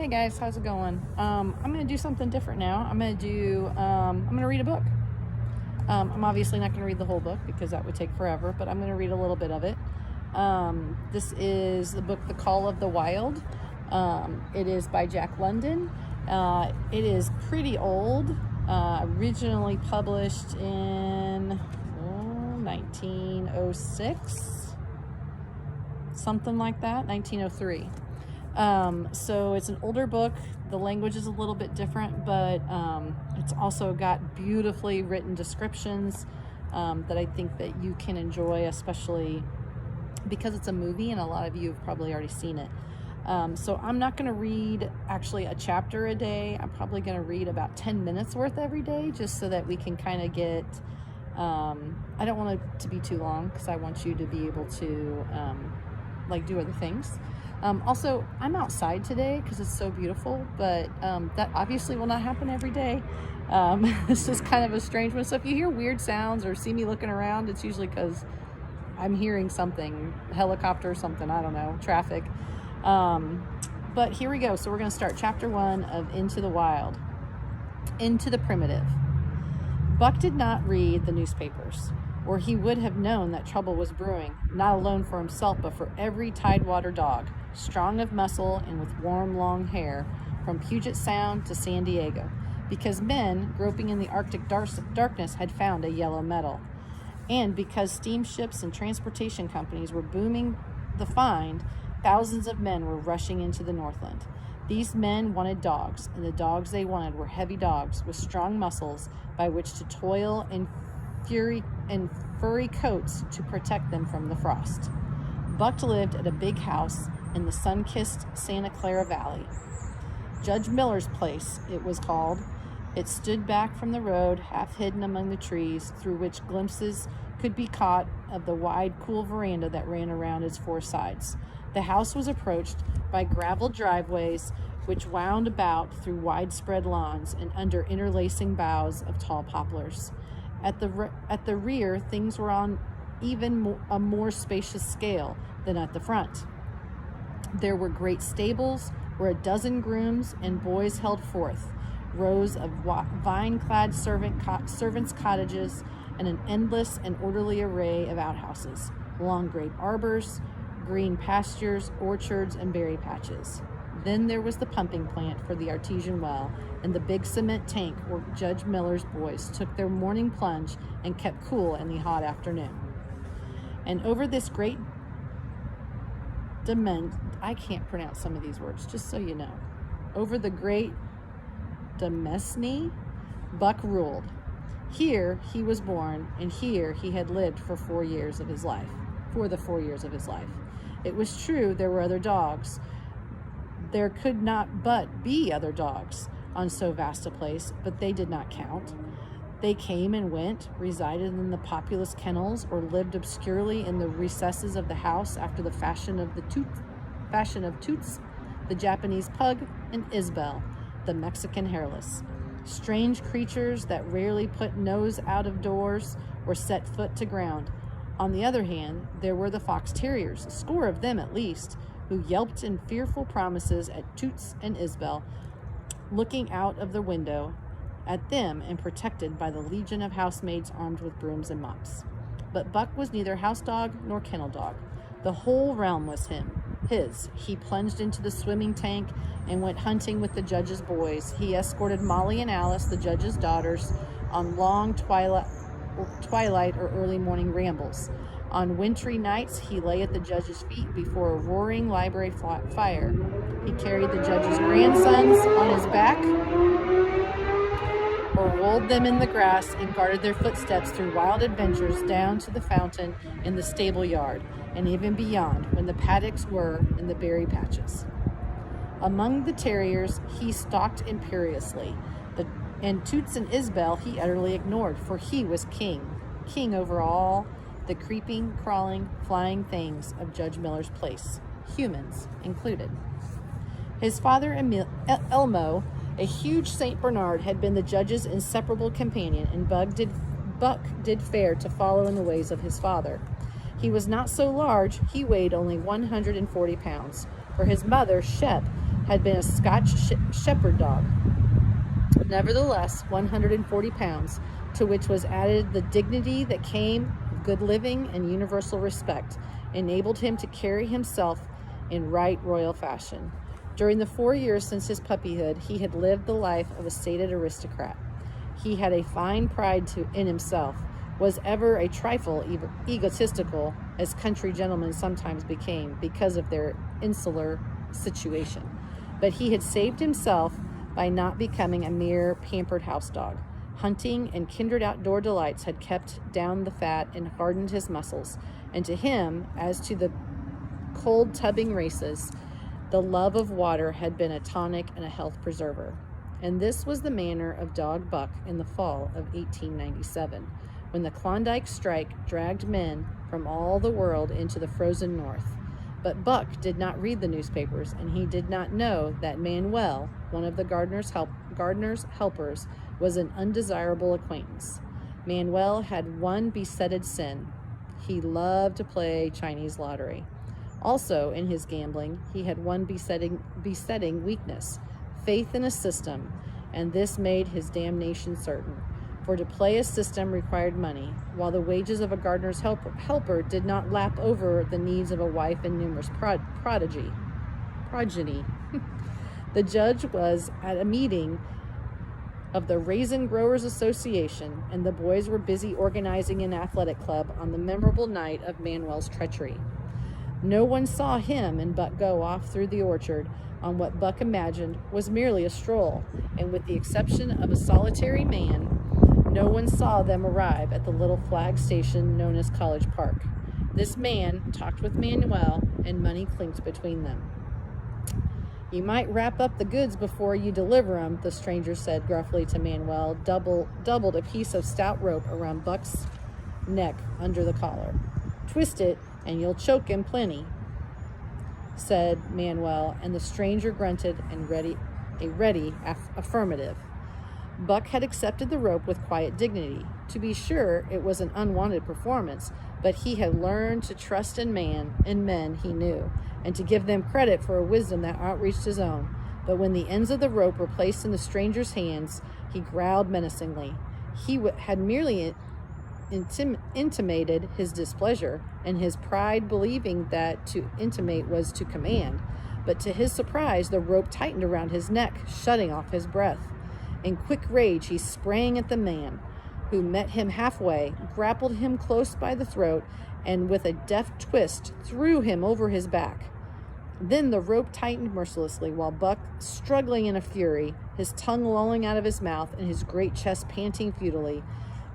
Hey guys, how's it going? I'm gonna do something different now. I'm gonna read a book. I'm obviously not gonna read the whole book because that would take forever, but I'm gonna read a little bit of it. This is the book, The Call of the Wild. It is by Jack London. It is pretty old, originally published in 1906, something like that, 1903. So it's an older book. The language is a little bit different, but it's also got beautifully written descriptions that I think that you can enjoy, especially because it's a movie and a lot of you have probably already seen it. So I'm not going to read actually a chapter a day. I'm probably going to read about 10 minutes worth every day, just so that we can kind of get, I don't want it to be too long because I want you to be able to do other things. Also, I'm outside today because it's so beautiful, but that obviously will not happen every day. This is kind of a strange one. So if you hear weird sounds or see me looking around, it's usually because I'm hearing something, helicopter or something, I don't know, traffic. But here we go. So we're going to start chapter 1 of Into the Wild. Into the Primitive. Buck did not read the newspapers, or he would have known that trouble was brewing, not alone for himself, but for every Tidewater dog, strong of muscle and with warm, long hair, from Puget Sound to San Diego, because men, groping in the Arctic darkness, had found a yellow metal, and because steamships and transportation companies were booming the find, thousands of men were rushing into the Northland. These men wanted dogs, and the dogs they wanted were heavy dogs with strong muscles by which to toil in furry coats to protect them from the frost. Buck lived at a big house in the sun-kissed Santa Clara Valley. Judge Miller's place, it was called. It stood back from the road, half hidden among the trees, through which glimpses could be caught of the wide, cool veranda that ran around its four sides. The house was approached by graveled driveways which wound about through widespread lawns and under interlacing boughs of tall poplars. At the rear, things were on even a more spacious scale than at the front. There were great stables where a dozen grooms and boys held forth, rows of vine-clad servants' cottages, and an endless and orderly array of outhouses, long grape arbors, green pastures, orchards, and berry patches. Then there was the pumping plant for the artesian well and the big cement tank where Judge Miller's boys took their morning plunge and kept cool in the hot afternoon. And over this great I can't pronounce some of these words, just so you know. Over the great Demesne, Buck ruled. Here he was born, and here he had lived for the 4 years of his life. It was true there were other dogs. There could not but be other dogs on so vast a place, but they did not count. They came and went, resided in the populous kennels, or lived obscurely in the recesses of the house after the fashion of Toots, the Japanese pug, and Isbel, the Mexican hairless. Strange creatures that rarely put nose out of doors or set foot to ground. On the other hand, there were the fox terriers, a score of them at least, who yelped in fearful promises at Toots and Isbel, looking out of the window at them and protected by the legion of housemaids armed with brooms and mops. But Buck was neither house dog nor kennel dog. The whole realm was his. He plunged into the swimming tank and went hunting with the judge's boys. He escorted Molly and Alice, the judge's daughters, on long twilight or early morning rambles. On wintry nights, he lay at the judge's feet before a roaring library fire. He carried the judge's grandsons on his back or rolled them in the grass and guarded their footsteps through wild adventures down to the fountain in the stable yard, and even beyond, when the paddocks were in the berry patches. Among the terriers, he stalked imperiously, and Toots and Isbel he utterly ignored, for he was king over all the creeping, crawling, flying things of Judge Miller's place, humans included. His father, Elmo, a huge St. Bernard, had been the judge's inseparable companion, and Buck did fair to follow in the ways of his father. He was not so large, he weighed only 140 pounds, for his mother, Shep, had been a Scotch shepherd dog. Nevertheless, 140 pounds, to which was added the dignity that came of good living and universal respect, enabled him to carry himself in right royal fashion. During the 4 years since his puppyhood, he had lived the life of a sated aristocrat. He had a fine pride in himself, was ever a trifle egotistical, as country gentlemen sometimes became because of their insular situation. But he had saved himself by not becoming a mere pampered house dog. Hunting and kindred outdoor delights had kept down the fat and hardened his muscles, and to him, as to the cold tubbing races, the love of water had been a tonic and a health preserver. And this was the manner of dog Buck in the fall of 1897, when the Klondike strike dragged men from all the world into the frozen north. But Buck did not read the newspapers, and he did not know that Manuel, one of the gardener's helpers, was an undesirable acquaintance. Manuel had one besetted sin. He loved to play Chinese lottery. Also, in his gambling, he had one besetting weakness, faith in a system, and this made his damnation certain. For to play a system required money, while the wages of a gardener's helper did not lap over the needs of a wife and numerous progeny. The judge was at a meeting of the Raisin Growers Association, and the boys were busy organizing an athletic club on the memorable night of Manuel's treachery. No one saw him and Buck go off through the orchard on what Buck imagined was merely a stroll, and with the exception of a solitary man, no one saw them arrive at the little flag station known as College Park. This man talked with Manuel, and money clinked between them. "You might wrap up the goods before you deliver 'em," the stranger said gruffly to Manuel, doubled a piece of stout rope around Buck's neck under the collar. "Twist it, and you'll choke him plenty," said Manuel, and the stranger grunted a ready affirmative. Buck had accepted the rope with quiet dignity. To be sure, it was an unwanted performance, but he had learned to trust in men he knew, and to give them credit for a wisdom that outreached his own. But when the ends of the rope were placed in the stranger's hands, he growled menacingly. He had merely intimated his displeasure, and his pride believing that to intimate was to command. But to his surprise, the rope tightened around his neck, shutting off his breath. In quick rage, he sprang at the man, who met him halfway, grappled him close by the throat, and with a deft twist, threw him over his back. Then the rope tightened mercilessly, while Buck, struggling in a fury, his tongue lolling out of his mouth and his great chest panting futilely.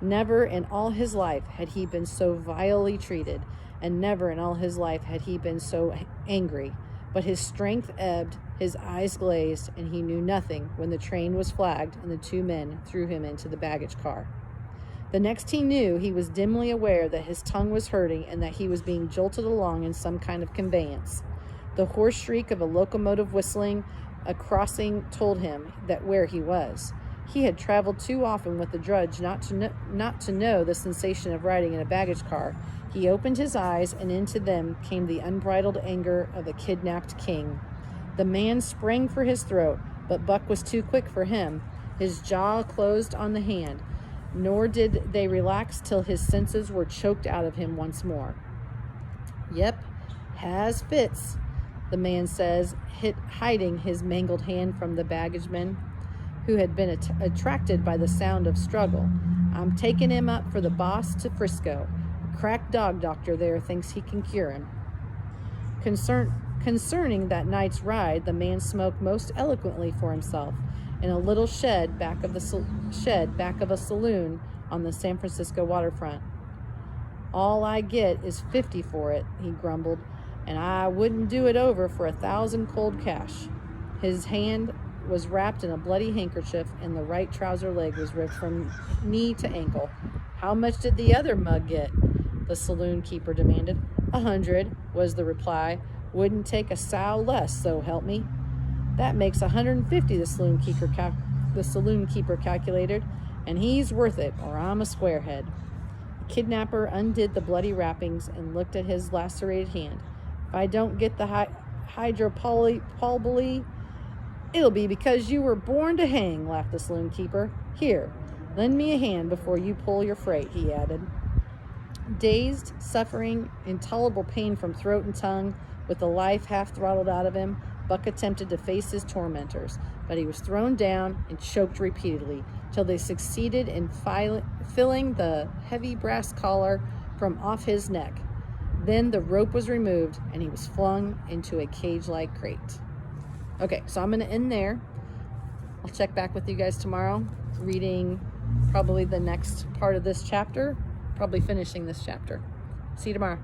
Never in all his life had he been so vilely treated, and never in all his life had he been so angry. But his strength ebbed, his eyes glazed, and he knew nothing when the train was flagged and the two men threw him into the baggage car. The next he knew, he was dimly aware that his tongue was hurting and that he was being jolted along in some kind of conveyance. The hoarse shriek of a locomotive whistling a crossing told him that where he was. He had traveled too often with the drudge not to know the sensation of riding in a baggage car. He opened his eyes, and into them came the unbridled anger of a kidnapped king. The man sprang for his throat, but Buck was too quick for him. His jaw closed on the hand, nor did they relax till his senses were choked out of him once more. "Yep, has fits," the man says, hiding his mangled hand from the baggageman, who had been attracted by the sound of struggle. "I'm taking him up for the boss to Frisco. A crack dog doctor there thinks he can cure him." Concerning that night's ride, the man spoke most eloquently for himself in a little shed back of a saloon on the San Francisco waterfront. "All I get is $50 for it," he grumbled, "and I wouldn't do it over for 1,000 cold cash." His hand was wrapped in a bloody handkerchief, and the right trouser leg was ripped from knee to ankle. "How much did the other mug get?" the saloon keeper demanded. "100, was the reply. "Wouldn't take a sow less, so help me." "That makes 150, the saloon keeper calculated, "and he's worth it, or I'm a squarehead." The kidnapper undid the bloody wrappings and looked at his lacerated hand. "If I don't get the hydropulbily. It'll be because you were born to hang, laughed the saloon keeper. Here, lend me a hand before you pull your freight, he added. Dazed, suffering intolerable pain from throat and tongue, with the life half throttled out of him, Buck attempted to face his tormentors, but he was thrown down and choked repeatedly till they succeeded in filling the heavy brass collar from off his neck. Then the rope was removed and he was flung into a cage-like crate. Okay, so I'm going to end there. I'll check back with you guys tomorrow, reading probably the next part of this chapter, probably finishing this chapter. See you tomorrow.